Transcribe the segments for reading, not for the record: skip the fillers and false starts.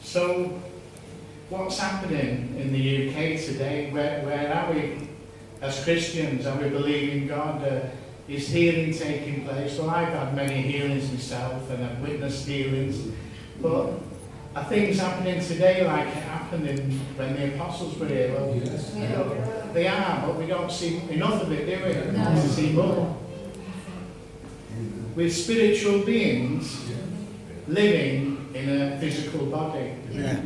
So, what's happening in the UK today? Where are we as Christians? Are we believing God? Is healing taking place? Well, I've had many healings myself and I've witnessed healings. But are things happening today like it happened when the apostles were here? Well, yes. They are, but we don't see enough of it, do we? No. We see more. We're spiritual beings living in a physical body. Yeah.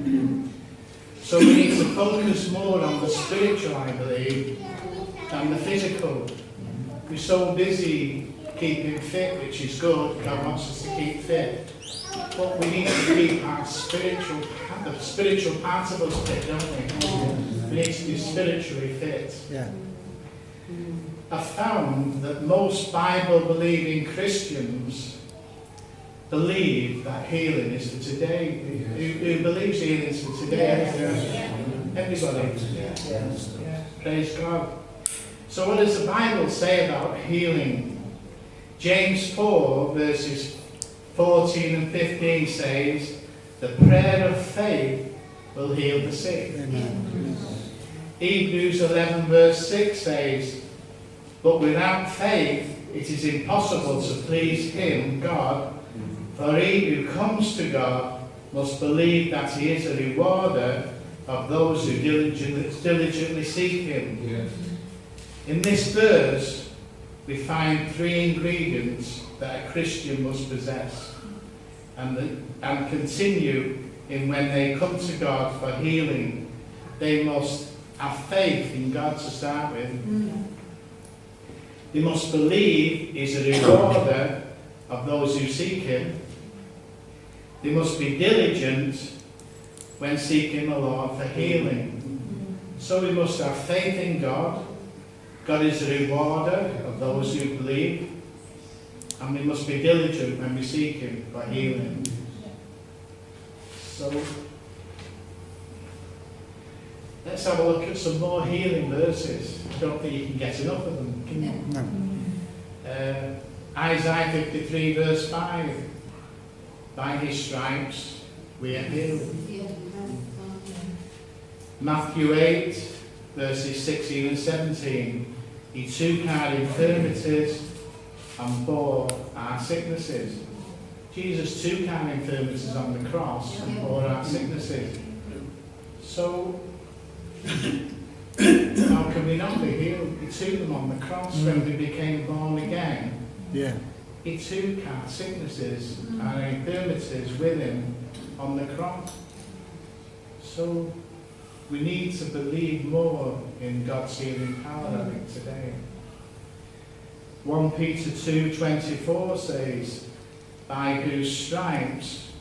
So we need to focus more on the spiritual, I believe, than the physical. We're so busy keeping fit, which is good. God wants us to keep fit. But we need to keep our the spiritual part of us fit, don't we? We need to be spiritually fit. Yeah. I've found that most Bible-believing Christians believe that healing is for today. Who believes healing is for today? Everybody. Yeah. Praise God. So what does the Bible say about healing? James 4 verses 14 and 15 says, the prayer of faith will heal the sick. Amen. Hebrews 11 verse 6 says, but without faith it is impossible to please him, God, for he who comes to God must believe that he is a rewarder of those who diligently seek him. Yes. In this verse, we find 3 ingredients that a Christian must possess and continue in when they come to God for healing. They must have faith in God to start with. They must believe he's a rewarder of those who seek him. They must be diligent when seeking the Lord for healing. So we must have faith in God. God is a rewarder of those who believe. And we must be diligent when we seek him for healing. So, let's have a look at some more healing verses. I don't think you can get enough of them, can you? No. Isaiah 53 verse 5. By his stripes we are healed. Matthew 8 verses 16 and 17. He took our infirmities and bore our sicknesses. Jesus took our infirmities on the cross and bore our sicknesses. So, how can we not be healed? He took them on the cross when we became born again. Yeah. He took our sicknesses, our infirmities with him on the cross. So, we need to believe more in God's healing power, I think, today. 1 Peter 2:24 says, by whose stripes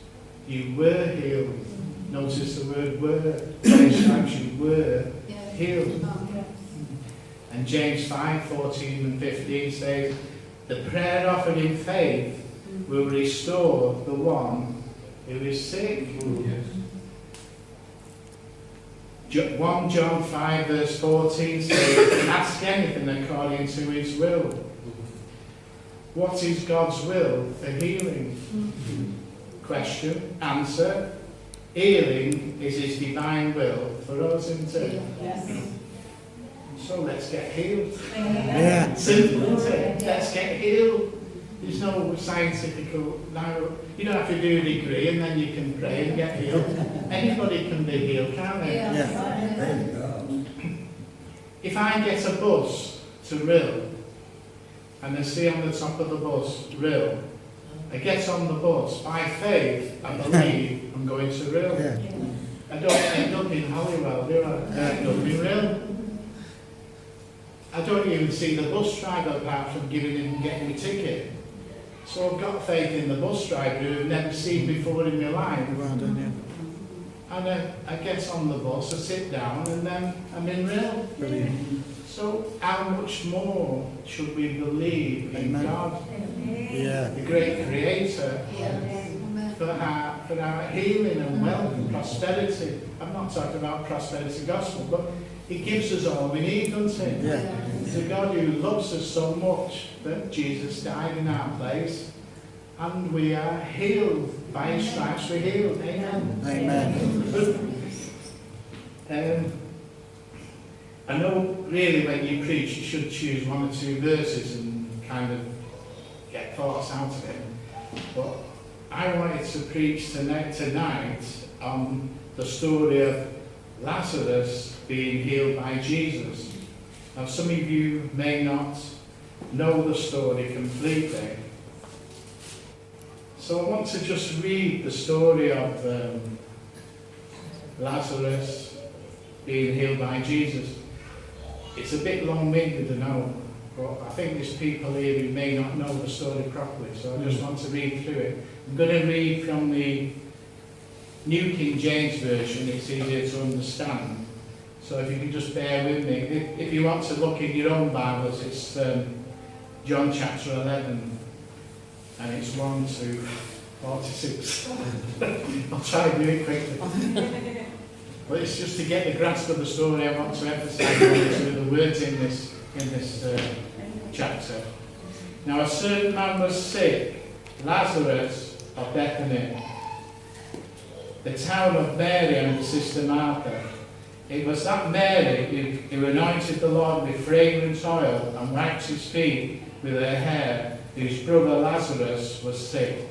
you were healed. Notice the word were. By whose stripes you were healed. And James 5:14 and 15 says, the prayer offered in faith will restore the one who is sick. Yes. 1 John 5 verse 14 says, ask anything according to his will. What is God's will for healing? Question, answer, healing is his divine will for us, isn't it? Yes. So let's get healed. Yeah. Simple, isn't it? Let's get healed. There's no scientific, no, you don't have to do a degree and then you can pray and get healed. Anybody can be healed, can't they? Yeah. If I get a bus to Rill and I see on the top of the bus Rill, I get on the bus by faith and believe I'm going to Rill. Yeah. I don't end up in Holywell, do I? I end up in Rill. I don't even see the bus driver apart from getting me a ticket. So I've got faith in the bus driver who I've never seen before in my life. Well done, yeah. And I get on the bus, I sit down, and then I'm in Rill. Brilliant. So how much more should we believe in Amen. God, Yeah. the great Creator, for our healing and wealth and prosperity? I'm not talking about prosperity gospel, but He gives us all we need, doesn't He? Yeah. He's a God who loves us so much that Jesus died in our place, and we are healed By his stripes we're healed. Amen. Amen. I know really when you preach you should choose one or two verses and kind of get thoughts out of it. But I wanted to preach tonight on the story of Lazarus being healed by Jesus. Now some of you may not know the story completely. So I want to just read the story of Lazarus being healed by Jesus. It's a bit long-winded, I know, but I think there's people here who may not know the story properly, so I just want to read through it. I'm going to read from the New King James Version, it's easier to understand. So if you can just bear with me. If you want to look in your own Bibles, it's John chapter 11, and it's 1 to 46. I'll try and do it quickly. But it's just to get the grasp of the story. I want to emphasise one or two of the words in this chapter. Now a certain man was sick, Lazarus of Bethany, the town of Mary and her sister Martha. It was that Mary who anointed the Lord with fragrant oil and wiped his feet with her hair, whose brother Lazarus was sick.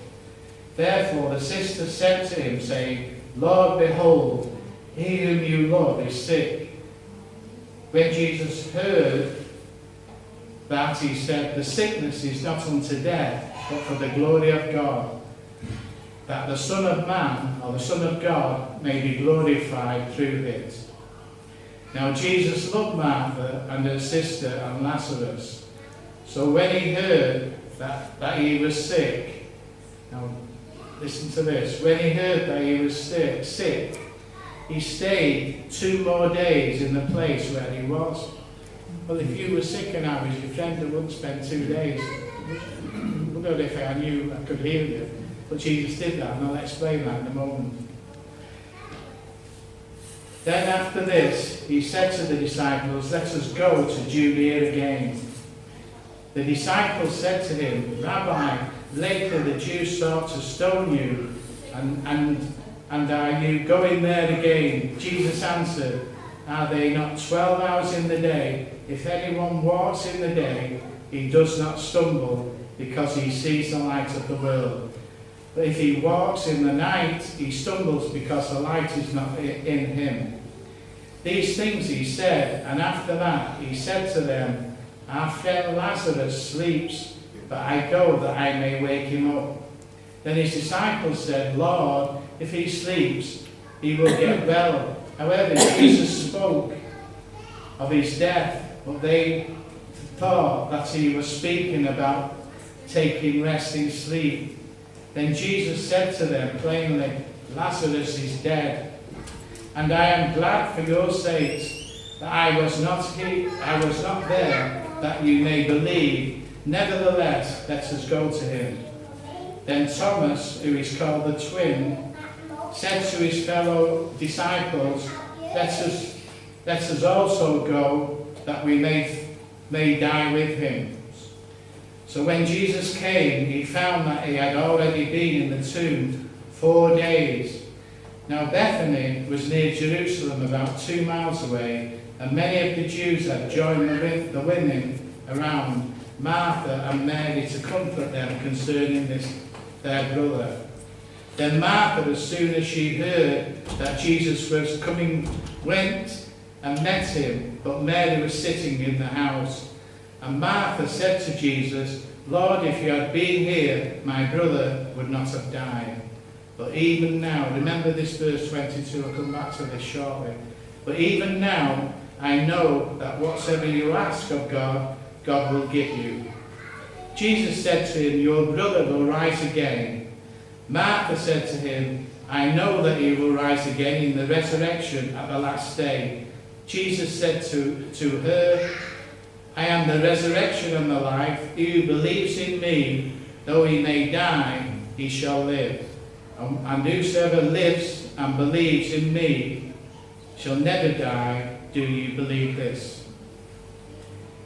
Therefore the sister said to him, saying, Lord, behold, he whom you love is sick. When Jesus heard that, he said, the sickness is not unto death, but for the glory of God, that the Son of Man, or the Son of God, may be glorified through it. Now Jesus loved Martha and her sister and Lazarus. So when he heard that he was sick, now listen to this, when he heard that he was sick, he stayed 2 more days in the place where he was. Well, if you were sick and I was your friend, I wouldn't spend 2 days. Well, not if I knew I could heal you. But Jesus did that, and I'll explain that in a moment. Then after this, he said to the disciples, let us go to Judea again. The disciples said to him, Rabbi, lately the Jews sought to stone you, and are you going there again? Jesus answered, are they not 12 hours in the day? If anyone walks in the day, he does not stumble, because he sees the light of the world. But if he walks in the night, he stumbles, because the light is not in him. These things he said, and after that he said to them, our friend Lazarus sleeps, but I go that I may wake him up. Then his disciples said, Lord, if he sleeps, he will get well. However, Jesus spoke of his death, but they thought that he was speaking about taking rest in sleep. Then Jesus said to them plainly, Lazarus is dead, and I am glad for your sakes that I was not there, that you may believe. Nevertheless, let us go to him. Then Thomas, who is called the twin, said to his fellow disciples, let us also go, that we may die with him. So when Jesus came, he found that he had already been in the tomb 4 days. Now Bethany was near Jerusalem, about 2 miles away, and many of the Jews had joined the women around Martha and Mary to comfort them concerning their brother. Then Martha, as soon as she heard that Jesus was coming, went and met him, but Mary was sitting in the house. And Martha said to Jesus, Lord, if you had been here, my brother would not have died. But even now, remember this verse 22, I'll come back to this shortly. But even now, I know that whatsoever you ask of God, God will give you. Jesus said to him, your brother will rise again. Martha said to him, I know that he will rise again in the resurrection at the last day. Jesus said to her, I am the resurrection and the life. He who believes in me, though he may die, he shall live. And whosoever lives and believes in me shall never die. Do you believe this?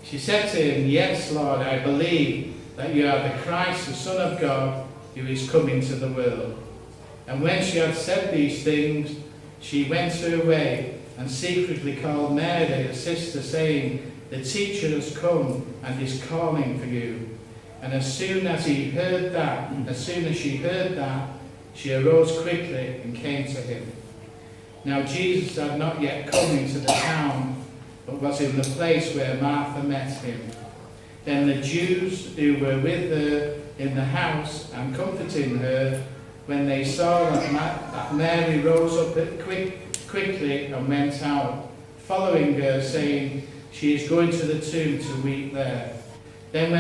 She said to him, yes, Lord, I believe that you are the Christ, the Son of God, who is coming to the world. And when she had said these things, she went her way and secretly called Mary, her sister, saying, "The teacher has come and is calling for you." And as soon as she heard that, she arose quickly and came to him. Now Jesus had not yet come into the town, but was in the place where Martha met him. Then the Jews who were with her in the house and comforting her, when they saw that Mary rose up quickly and went out, following her, saying, "She is going to the tomb to weep there." Then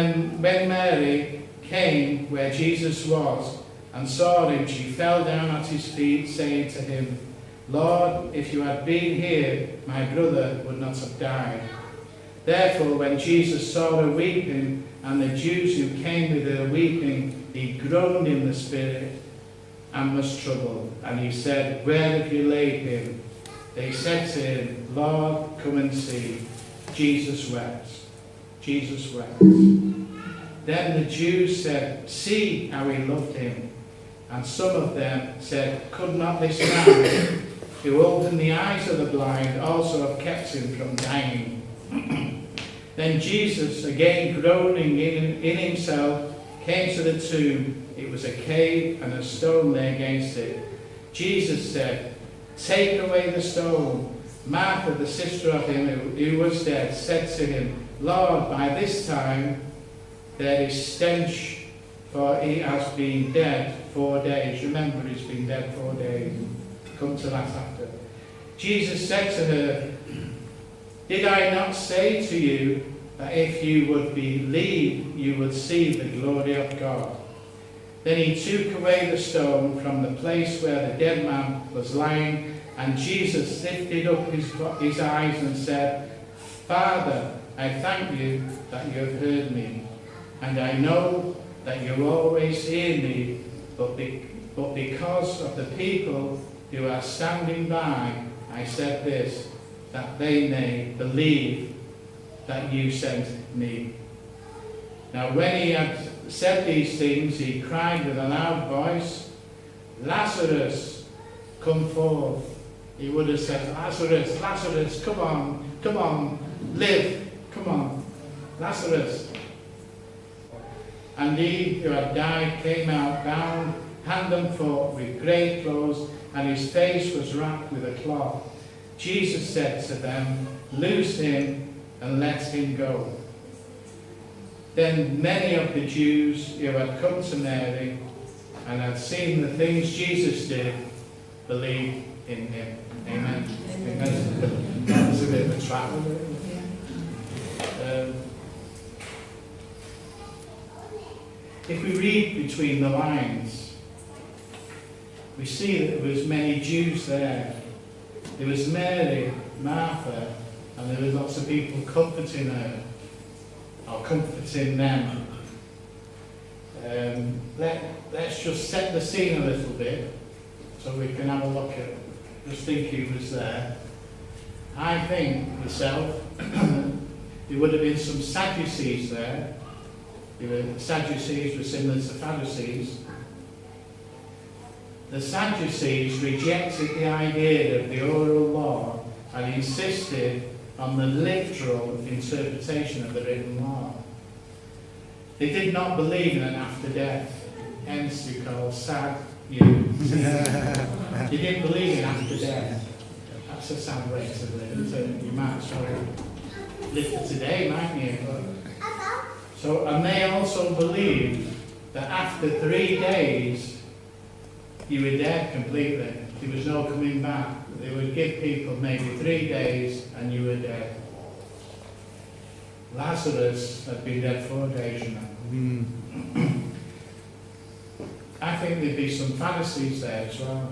when Mary came where Jesus was and saw him, she fell down at his feet, saying to him, "Lord, if you had been here, my brother would not have died." Therefore, when Jesus saw her weeping, and the Jews who came with her weeping, he groaned in the spirit and was troubled. And he said, "Where have you laid him?" They said to him, "Lord, come and see." Jesus wept. Jesus wept. Then the Jews said, "See how he loved him." And some of them said, "Could not this man, who opened the eyes of the blind, also have kept him from dying?" Then Jesus, again groaning in himself, came to the tomb. It was a cave, and a stone lay against it. Jesus said, "Take away the stone." Martha, the sister of him who was dead, said to him, "Lord, by this time there is stench, for he has been dead 4 days." Remember, he's been dead 4 days. Come to that after. Jesus said to her, "Did I not say to you that if you would believe, you would see the glory of God?" Then he took away the stone from the place where the dead man was lying, and Jesus lifted up his eyes and said, "Father, I thank you that you have heard me, and I know that you always hear me, but because of the people who are standing by, I said this, that they may believe that you sent me." Now when he had said these things, he cried with a loud voice, "Lazarus, come forth." He would have said, "Lazarus, Lazarus, come on, live, come on, Lazarus." And he who had died came out, bound hand and foot with grey clothes, and his face was wrapped with a cloth. Jesus said to them, "Loose him and let him go." Then many of the Jews who had come to Mary and had seen the things Jesus did believed in him. Amen. Amen. That was a bit of a trap. If we read between the lines, we see that there was many Jews there. There was Mary, Martha, and there were lots of people comforting her, or comforting them. Let's just set the scene a little bit, so we can have a look at, just think who was there. I think, myself, there would have been some Sadducees there. The Sadducees were similar to Pharisees. The Sadducees rejected the idea of the oral law and insisted on the literal interpretation of the written law. They did not believe in an after death, hence you call sad you. They didn't believe in after death. That's a sad way to live, isn't it? You might live for today, mightn't you? So, and they also believed that after 3 days you were dead completely. There was no coming back. They would give people maybe 3 days and you were dead. Lazarus had been dead 4 days, you know. I think there'd be some Pharisees there as well.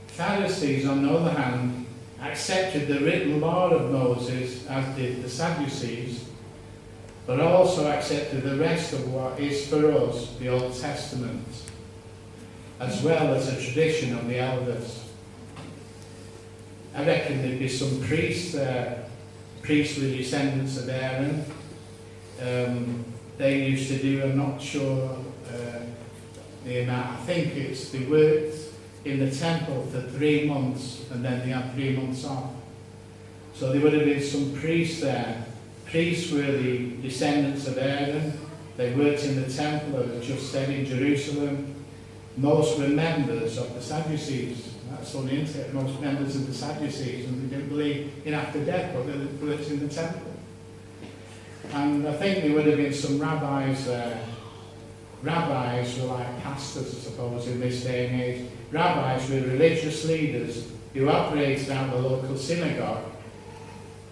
Pharisees, on the other hand, accepted the written law of Moses, as did the Sadducees, but also accepted the rest of what is for us the Old Testament, as well as a tradition of the elders. I reckon there'd be some priests there, priests with descendants of Aaron. They used to do, I'm not sure the amount, I think it's, they worked in the temple for 3 months, and then they had 3 months off. So there would have been some priests there. Priests were the descendants of Aaron. They worked in the temple, as I just said, in Jerusalem. Most were members of the Sadducees. That's funny, isn't it? Most members of the Sadducees, and they didn't believe in after death, but they worked in the temple. And I think there would have been some rabbis there. Rabbis were like pastors, I suppose, in this day and age. Rabbis were religious leaders who operated out of the local synagogue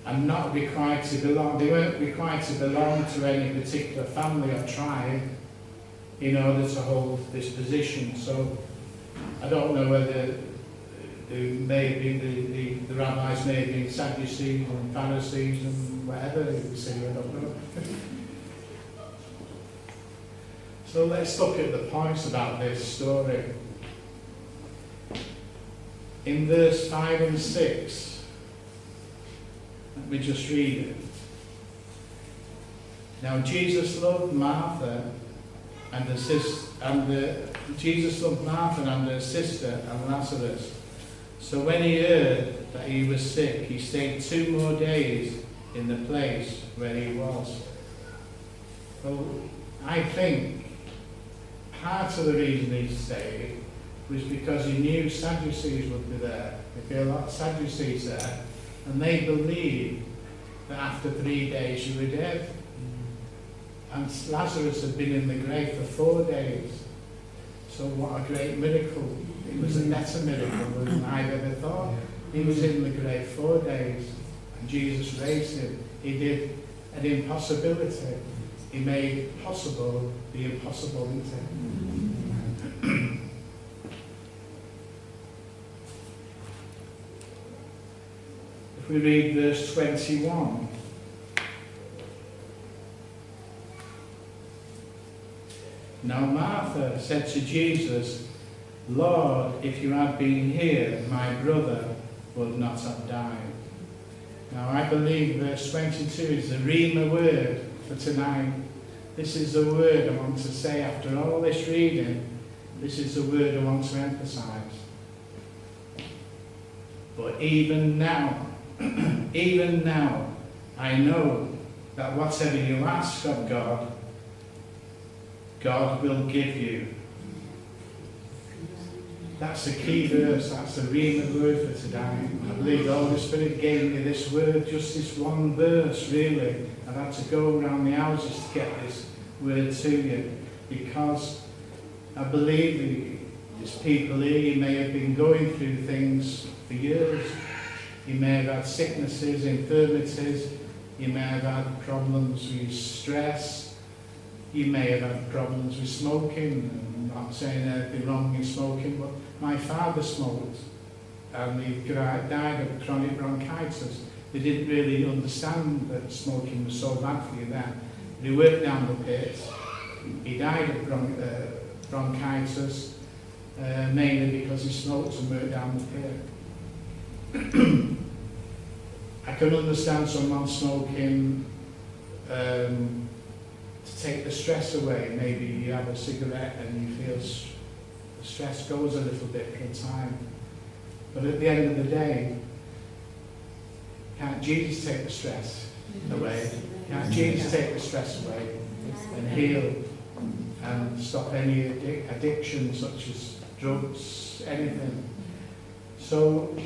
and not required to belong. They weren't required to belong to any particular family or tribe in order to hold this position. So I don't know whether maybe the rabbis may have been Sadducees and Pharisees and whatever you say, I don't know. So let's look at the points about this story. In verse 5 and 6, let me just read it. Now Jesus loved Martha and her sister, Jesus loved Martha and her sister and Lazarus. So when he heard that he was sick, he stayed 2 more days in the place where he was. Well, I think part of the reason he stayed was because he knew Sadducees would be there. There'd be a lot of Sadducees there, and they believed that after 3 days you were dead. And Lazarus had been in the grave for 4 days. So what a great miracle. It was a better miracle than I've ever thought. He was in the grave 4 days, and Jesus raised him. He did an impossibility. He made possible the impossible, didn't he? If we read verse 21. Now Martha said to Jesus, Lord, if you had been here, my brother would not have died. Now I believe verse 22 is the Rhema word for tonight. This is the word I want to say after all this reading. This is the word I want to emphasize. But even now, even now, I know that whatever you ask of God, God will give you. That's the key verse. That's the Rhema word for today. I believe the Holy Spirit gave me this word, just this one verse, really. I've had to go around the houses to get this word to you, because I believe there's people here, you may have been going through things for years. You may have had sicknesses, infirmities. You may have had problems with stress. You may have had problems with smoking. I'm not saying anything wrong with smoking, but my father smoked and he died of chronic bronchitis. They didn't really understand that smoking was so bad for you then. He worked down the pit. He died of bronchitis, mainly because he smoked and worked down the pit. I can understand someone smoking to take the stress away. Maybe you have a cigarette and you feel the stress goes a little bit for a time. But at the end of the day, can't Jesus take the stress away? Can't Jesus take the stress away and heal and stop any addiction such as drugs, anything? So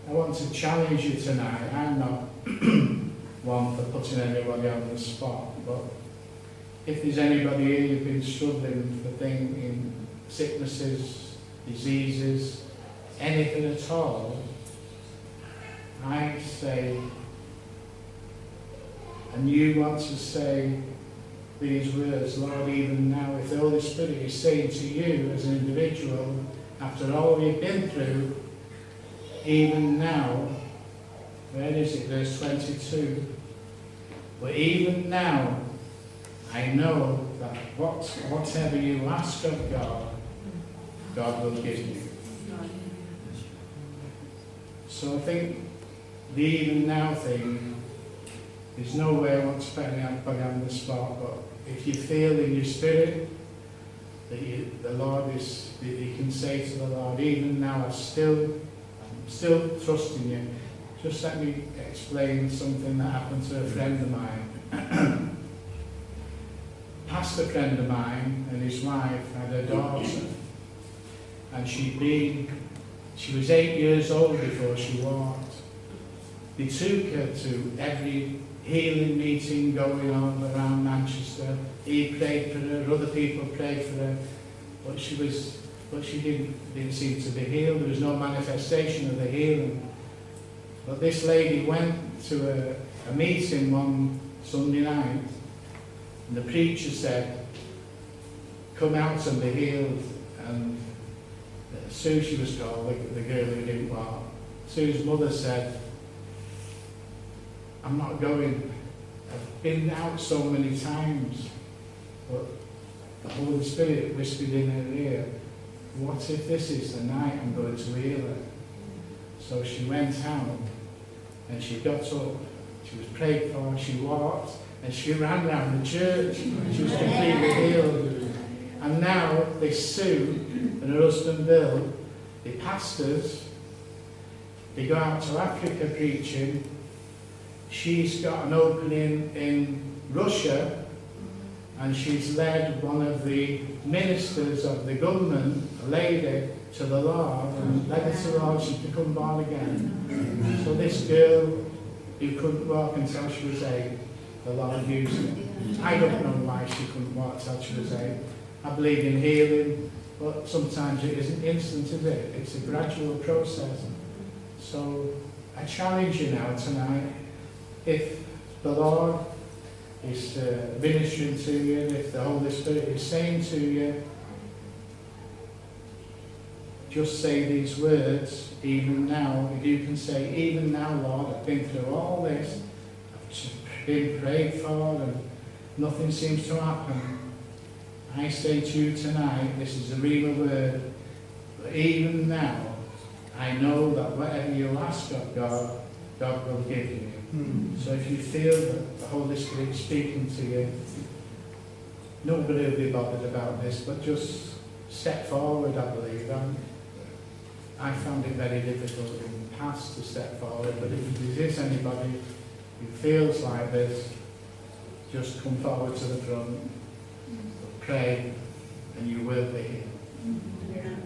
I want to challenge you tonight. I'm not one for putting anybody on the spot, but if there's anybody here who's been struggling for things in sicknesses, diseases, anything at all, I say, and you want to say these words, Lord, even now, if the Holy Spirit is saying to you as an individual, after all you've been through, even now, where is it, verse 22, but even now, I know that whatever you ask of God, God will give you. So I think the even now thing, there's no way I want to put anybody on the spot, but if you feel in your spirit the Lord is, that you can say to the Lord, even now I'm still trusting you. Just let me explain something that happened to a friend of mine. Pastor friend of mine and his wife had a daughter, and she was 8 years old before she walked. They took her to every healing meeting going on around Manchester. He prayed for her, other people prayed for her, but she didn't seem to be healed. There was no manifestation of the healing. But this lady went to a meeting one Sunday night, and the preacher said, "Come out and be healed." And Sue, she was called, the girl who didn't walk. Sue's mother said, "I'm not going. I've been out so many times." But the Holy Spirit whispered in her ear, "What if this is the night I'm going to heal her?" So she went out, and she got up, she was prayed for, she walked, and she ran around the church. She was completely healed. And now this Sue and her husband Bill, the pastors, they go out to Africa preaching. She's got an opening in Russia, and she's led one of the ministers of the government, a lady, to the Lord, and led her to the Lord. She's become born again. So this girl who couldn't walk until she was 8, the Lord used her. I don't know why she couldn't walk till she was 8. I believe in healing, but sometimes it isn't instant, is it? It's a gradual process. So I challenge you now tonight, if the Lord is ministering to you, if the Holy Spirit is saying to you, just say these words, even now. If you can say, even now, Lord, I've been through all this, I've been prayed for, and nothing seems to happen. I say to you tonight, this is a real word, but even now, I know that whatever you ask of God, God will give you. So if you feel that the Holy Spirit is speaking to you, nobody will be bothered about this, but just step forward, I believe. I found it very difficult in the past to step forward, but if there is anybody who feels like this, just come forward to the front, pray, and you will be healed.